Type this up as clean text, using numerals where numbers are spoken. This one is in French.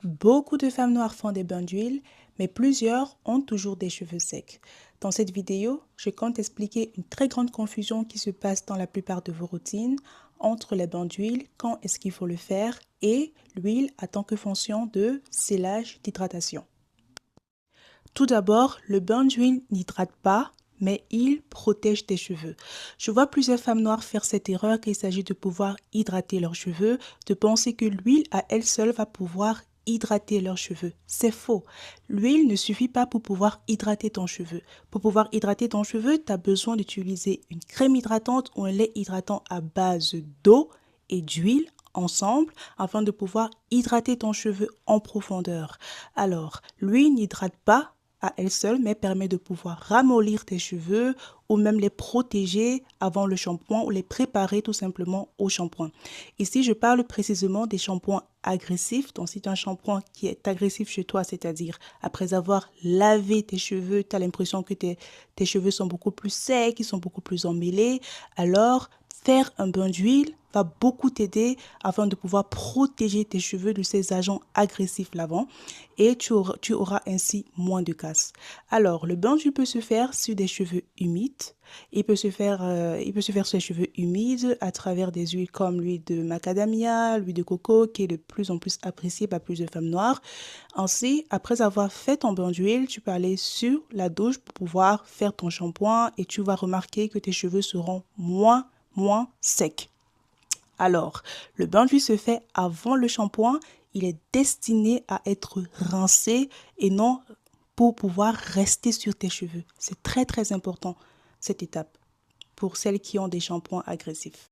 Beaucoup de femmes noires font des bains d'huile, mais plusieurs ont toujours des cheveux secs. Dans cette vidéo, je compte expliquer une très grande confusion qui se passe dans la plupart de vos routines entre les bains d'huile, quand est-ce qu'il faut le faire, et l'huile en tant que fonction de scellage d'hydratation. Tout d'abord, le bain d'huile n'hydrate pas, mais il protège tes cheveux. Je vois plusieurs femmes noires faire cette erreur qu'il s'agit de pouvoir hydrater leurs cheveux, de penser que l'huile à elle seule va pouvoir hydrater leurs cheveux. C'est faux. L'huile ne suffit pas pour pouvoir hydrater ton cheveu. Pour pouvoir hydrater ton cheveu, tu as besoin d'utiliser une crème hydratante ou un lait hydratant à base d'eau et d'huile ensemble afin de pouvoir hydrater ton cheveu en profondeur. Alors, l'huile n'hydrate pas à elle seule, mais permet de pouvoir ramollir tes cheveux ou même les protéger avant le shampoing ou les préparer tout simplement au shampoing. Ici, je parle précisément des shampoings agressifs. Donc, si tu as un shampoing qui est agressif chez toi, c'est-à-dire après avoir lavé tes cheveux, tu as l'impression que tes cheveux sont beaucoup plus secs, ils sont beaucoup plus emmêlés, alors faire un bain d'huile va beaucoup t'aider afin de pouvoir protéger tes cheveux de ces agents agressifs lavants et tu auras ainsi moins de casse. Alors, le bain d'huile peut se faire sur des cheveux humides. Il peut se faire sur les cheveux humides à travers des huiles comme l'huile de macadamia, l'huile de coco qui est de plus en plus appréciée par plus de femmes noires. Ainsi, après avoir fait ton bain d'huile, tu peux aller sur la douche pour pouvoir faire ton shampoing et tu vas remarquer que tes cheveux seront moins secs. Alors, le bain d'huile se fait avant le shampoing. Il est destiné à être rincé et non pour pouvoir rester sur tes cheveux. C'est très important, cette étape, pour celles qui ont des shampoings agressifs.